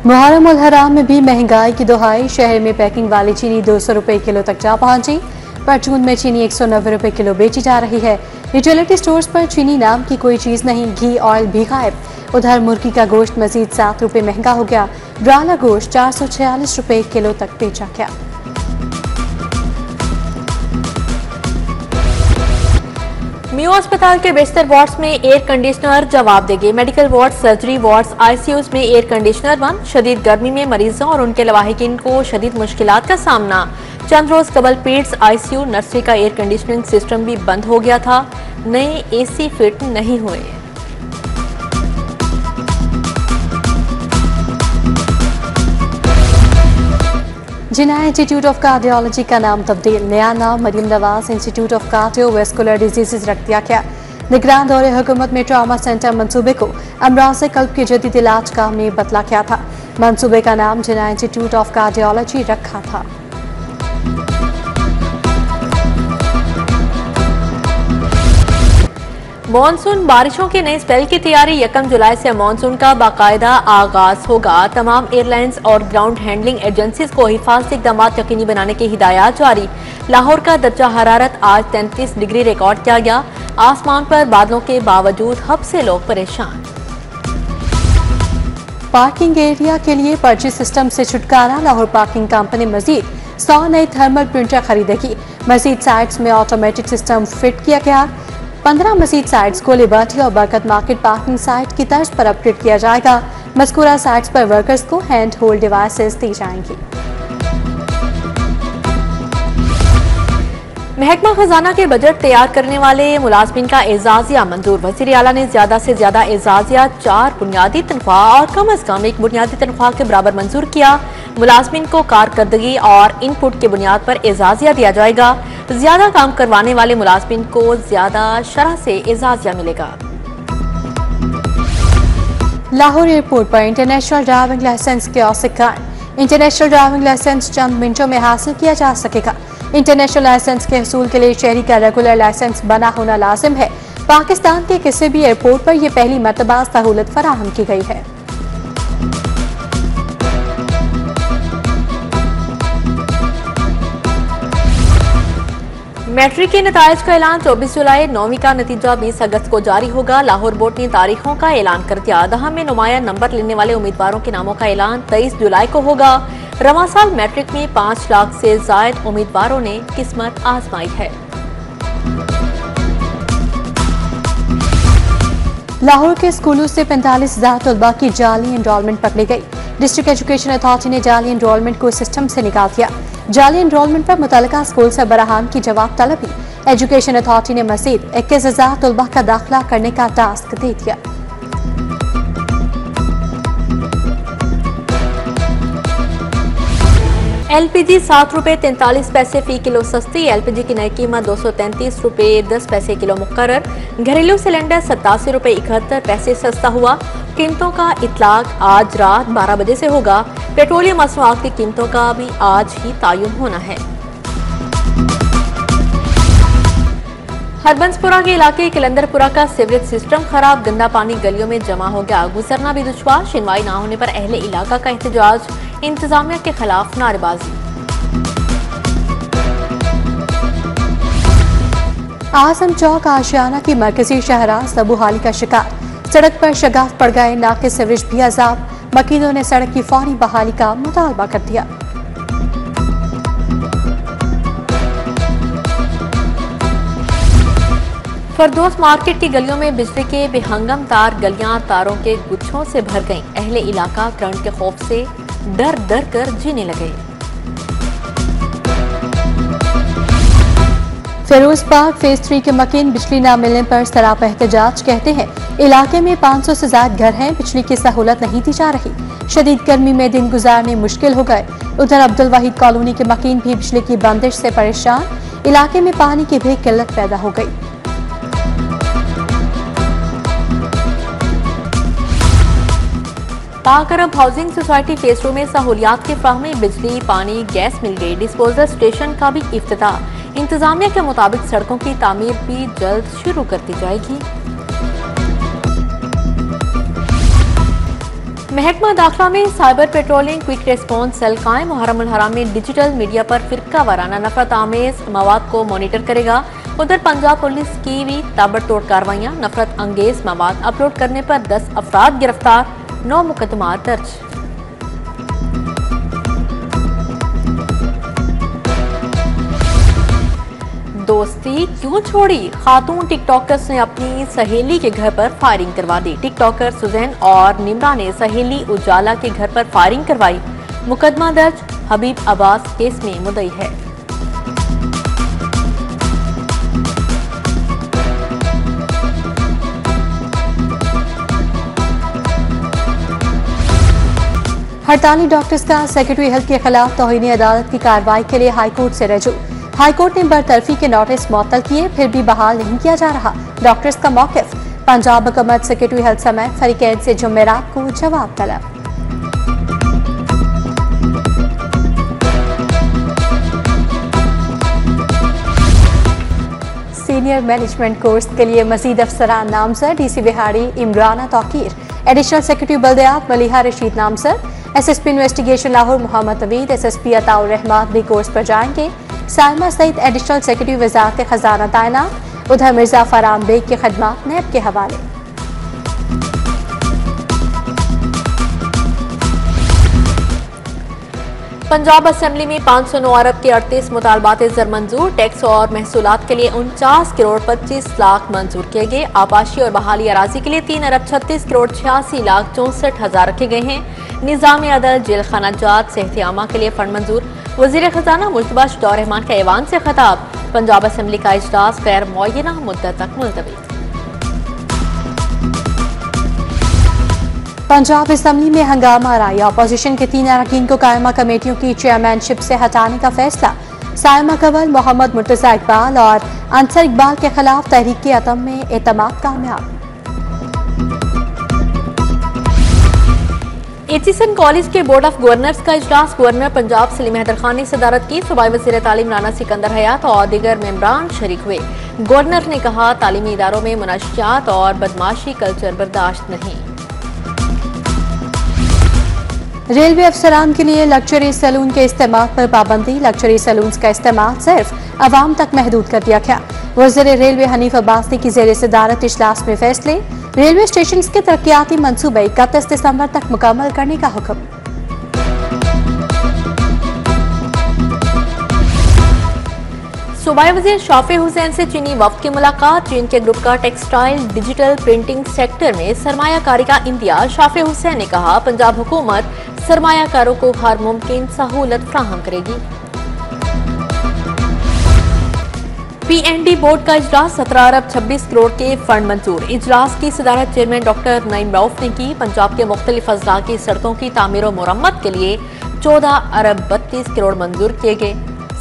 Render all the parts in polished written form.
मुहर्रम उल हराम में भी महंगाई की दोहाई। शहर में पैकिंग वाली चीनी 200 रुपए किलो तक जा पहुंची। परचून में चीनी 190 रुपए किलो बेची जा रही है। यूटिलिटी स्टोर्स पर चीनी नाम की कोई चीज नहीं, घी ऑयल भी गायब। उधर मुर्गी का गोश्त मजीद 7 रुपए महंगा हो गया। ब्रायलर गोश्त 446 रुपए किलो तक बेचा गया। मियो अस्पताल के बिस्तर वार्ड्स में एयर कंडीशनर जवाब देंगे। Medical ward, surgery wards, ICUs में एयर कंडीशनर बंद। शदीद गर्मी में मरीजों और उनके लवाहिकीन को शदीद मुश्किलात का सामना। चंद रोज कबल पीड्स, आईसीयू, नर्सरी का एयर कंडीशनिंग सिस्टम भी बंद हो गया था। नए एसी फिट नहीं हुए। जिन्ना इंस्टीट्यूट ऑफ कार्डियोलॉजी का नाम तब्दील। नया नाम Maryam Nawaz institute of cardiovascular diseases रख दिया गया। निगरान दौरे हुकूमत में ट्रामा सेंटर मंसूबे को अमराज़ कल्ब के जदीद इलाज का में बदला गया था। मंसूबे का नाम जिन्ना इंस्टीट्यूट ऑफ कार्डियोलॉजी रखा था। मॉनसून बारिशों के नए स्पेल की तैयारी। 1 जुलाई से मॉनसून का बाकायदा आगाज होगा। तमाम एयरलाइंस और ग्राउंड हैंडलिंग एजेंसीज को हिफाजती इक़दाम यकीनी बनाने की हिदायत जारी। लाहौर का दर्जा हरारत आज 33 डिग्री रिकॉर्ड किया गया। आसमान पर बादलों के बावजूद हब से लोग परेशान। पार्किंग एरिया के लिए पर्ची सिस्टम से छुटकारा। लाहौर पार्किंग कंपनी मजीद 100 नए थर्मल प्रिंटर खरीदेगी। मजीद साइट्स में ऑटोमेटिक सिस्टम फिट किया गया। 15 मजीद साइट्स को लिबर्टी और बरकत मार्केट पार्किंग साइट की तर्ज पर अपग्रेड किया जाएगा। मज़कूरा साइट्स पर वर्कर्स को हैंड होल्ड डिवाइसेस दी जाएंगी। महकमा खजाना के बजट तैयार करने वाले मुलाजमीन का एजाजिया मंजूर। वज़ीर आला ने ज्यादा से ज्यादा एजाजिया 4 बुनियादी तनख्वाह और कम अज कम 1 बुनियादी तनख्वाह के बराबर मंजूर किया। मुलाजमीन को कारकर्दगी और इनपुट की बुनियाद पर एजाजिया दिया जाएगा। ज्यादा काम करवाने वाले मुलाजमीन को ज्यादा शरह से एजाजिया मिलेगा। लाहौर एयरपोर्ट पर इंटरनेशनल ड्राइविंग लाइसेंस के औसिकान। इंटरनेशनल ड्राइविंग लाइसेंस चंद मिनटों में हासिल किया जा सकेगा। इंटरनेशनल लाइसेंस के हसूल के लिए शहरी का रेगुलर लाइसेंस बना होना लाजिम है। पाकिस्तान के किसी भी एयरपोर्ट पर यह पहली मरतबा सहूलत फराहम की गई है। मैट्रिक के नताइज का ऐलान 24 जुलाई। 9वीं का नतीजा 20 अगस्त को जारी होगा। लाहौर बोर्ड ने तारीखों का ऐलान कर दिया। दहा में नुमाया नंबर लेने वाले उम्मीदवारों के नामों का ऐलान 23 जुलाई को होगा। रवां साल मैट्रिक में 5 लाख से जायद उम्मीदवारों ने किस्मत आजमाई है। लाहौर के स्कूलों से 45,000 तलबा की जाली एनरोलमेंट पकड़ी गई। डिस्ट्रिक्ट एजुकेशन अथॉरिटी ने जाली एनरोलमेंट को सिस्टम से निकाल दिया। जाली एनरोलमेंट पर मुतल्लिका स्कूल से बराहान की जवाब तलबी। एजुकेशन अथॉरिटी ने मजीद 21,000 तलबा का दाखिला करने का टास्क दे दिया। एलपीजी 7 रुपए 43 पैसे फी किलो सस्ती। एलपीजी की नई कीमत 233 रुपए 10 पैसे किलो मुकर्रर। घरेलू सिलेंडर 87 रुपए 71 पैसे सस्ता हुआ। कीमतों का इतलाक आज रात 12 बजे से होगा। पेट्रोलियम मसनूआत की कीमतों का भी आज ही तायुन होना है। हरबंसपुरा के इलाके कलंदरपुरा का सीवरेज सिस्टम खराब। गंदा पानी गलियों में जमा हो गया। गुजरना भी दुश्वार। सुनवाई ना होने पर अहले इलाका का एहतजाज। इंतजामिया के खिलाफ नारेबाजी। आजम चौक आशियाना की मरकजी शहरा सबूहाली का शिकार। सड़क पर शगाफ पड़ गए। नाके सीवरेज भी अजाब। वकीलों ने सड़क की फौरी बहाली का मुतालबा कर दिया। फरदौस मार्केट की गलियों में बिजली के बेहंगम तार। गलियां तारों के गुच्छों से भर गईं। अहले इलाका करंट के खौफ से डर डर कर जीने लगे। फिरोज पार्क फेज 3 के मकीन बिजली न मिलने पर सरापा एहतजाज। कहते हैं इलाके में 500 से ज्यादा घर हैं, बिजली की सहूलत नहीं दी जा रही। शदीद गर्मी में दिन गुजारने मुश्किल हो गए। उधर अब्दुल वाहिद कॉलोनी के मकीन भी बिजली की बंदिश से परेशान। इलाके में पानी की भी किल्लत पैदा हो गई। पाक अरब हाउसिंग सोसाइटी फेज 2 में सहूलियात की फ्राहमी। बिजली, पानी, गैस मिल गई। डिस्पोजल स्टेशन का भी इफ्तिताह। इंतजामिया के मुताबिक सड़कों की तामीर भी जल्द शुरू कर दी जाएगी। महकमा दाखिला में cyber patrolling quick response cell कायम। मुहर्रमुल हराम में डिजिटल मीडिया पर फिरका वाराना नफरत आमेज मवाद को मॉनिटर करेगा। उधर पंजाब पुलिस की भी ताबड़तोड़ कार्रवाइयां। नफरत अंगेज मवाद अपलोड करने पर 10 अफराद गिरफ्तार, 9 मुकदमा दर्ज। दोस्ती क्यों छोड़ी? खातून टिकटॉकर्स ने अपनी सहेली के घर पर फायरिंग करवा दी। टिकटॉकर सुजैन और निमरा ने सहेली उजाला के घर पर फायरिंग करवाई। मुकदमा दर्ज। हबीब अब्बास केस में मुद्दई है। हड़ताली डॉक्टर्स का सेक्रेटरी हेल्थ के खिलाफ तौहीन अदालत की कार्रवाई के लिए हाईकोर्ट से रजू। हाईकोर्ट ने बरतरफी के नोटिस मुअत्तल किए, फिर भी बहाल नहीं किया जा रहा। डॉक्टर्स का मौक़िफ़। पंजाब हुकूमत सेक्रेटरी हेल्थ समेत फरीकैन से जुमेरात को जवाब तलब। सीनियर मैनेजमेंट कोर्स के लिए मजीद अफसरान नामजद। डीसी बिहाड़ी इमराना तौकीर, एडिशनल सेक्रेटरी बल्दियात मलिहा रशीद नामजद। SSP investigation Lahore Mohammad Naveed, SSP Ataur Rahman भी कोर्स पर जाएंगे। सालमा सईद एडिशनल सेक्रेटरी वजारत खजाना तैनात। उधर मिर्जा फराम बेग के खदमात नैब के हवाले। पंजाब असेंबली में 509 अरब के 38 मुतालबात ज़र मंजूर। टैक्स और महसूलात के लिए 49 करोड़ 25 लाख मंजूर किए गए। आबाशी और बहाली अराजी के लिए 3 अरब 36 करोड़ 86 लाख 64 हजार रखे गए हैं। निज़ाम अदल जेल खाना जात सेहत आमा के लिए फंड मंजूर। वज़ीर खजाना मुश्तबा शुजाउर रहमान का ऐवान से खिताब। पंजाब असेंबली का इजलास गैर मुअय्यना मुद्दत तक मुलतवी। पंजाब असेंबली में हंगामा राय। अपोजिशन के 3 अरकान को कायमा कमेटियों की चेयरमैनशिप से हटाने का फैसला। सायमा कवल, मोहम्मद मुर्तजा इकबाल और अंसर इकबाल के खिलाफ तहरीक अतम में एतमाद कामयाब। एचिसन कॉलेज के बोर्ड ऑफ गवर्नर्स का इजलास। गवर्नर पंजाब सलीम हैदर खान ने सदारत की। सूबाई वज़ीर तालीम राना सिकंदर हयात और दीगर मेंबरान शरीक हुए। गवर्नर ने कहा, तालीमी इदारों में मुनाशियात और बदमाशी कल्चर बर्दाश्त नहीं। रेलवे अफसरान के लिए लग्जरी सैलून के इस्तेमाल पर पाबंदी। लग्जरी सैलून्स का इस्तेमाल सिर्फ अवाम तक महदूद कर दिया गया। वज़ीर रेलवे हनीफ अब्बासी की ज़ेर सदारत इजलास में फैसले। रेलवे स्टेशन के तरक्याती मनसूबे 31 दिसंबर तक मुकम्मल करने का हुक्म। सूबाई वज़ीर शाफी हुसैन से चीनी वफ्द की मुलाकात। चीन के ग्रुप का टेक्सटाइल डिजिटल प्रिंटिंग सेक्टर में सरमायाकारी का इंतजार। शाफी हुसैन ने कहा, पंजाब हुकूमत सरमायाकारों को हर मुमकिन सहूलत फ्राहम करेगी। पीएनडी बोर्ड का इजलास। 17 अरब 26 करोड़ के फंड मंजूर। इजलास की सदारत चेयरमैन डॉक्टर नईम रऊफ ने की। पंजाब के मुख्तलिफ अजला की सड़कों की तामीर और मुरम्मत के लिए 14 अरब 32 करोड़ मंजूर किए गए।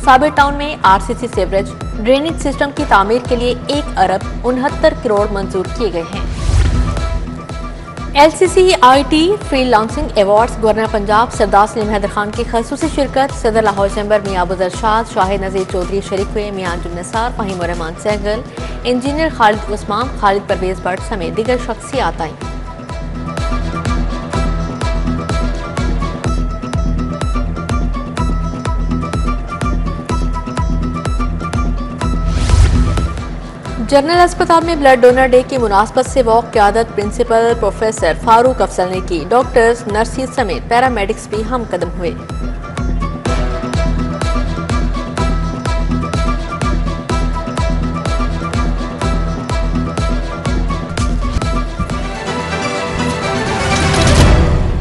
साबिर टाउन में आरसीसी सीवरेज ड्रेनेज सिस्टम की तामीर के लिए 1 अरब 69 करोड़ मंजूर किए गए हैं। LCCIT freelancing awards. Governor Punjab Sardar Salim Haider Khan की खसूसी शिरकत। सदर लाहौर चैम्बर मियां अबू दरशाद, शाहिद नज़ीर चौधरी शरीक हुए। मियां अंजुम निसार, फहीम रहमान सहगल, इंजीनियर खालिद उस्मान, खालिद परवेज भट्ट समेत दीगर शख्सियात आईं। जनरल अस्पताल में ब्लड डोनर डे की मुनासबत से वॉक क़यादत प्रिंसिपल प्रोफेसर फारूक अफजल ने की। डॉक्टर्स, नर्सिस समेत पैरामेडिक्स भी हम कदम हुए।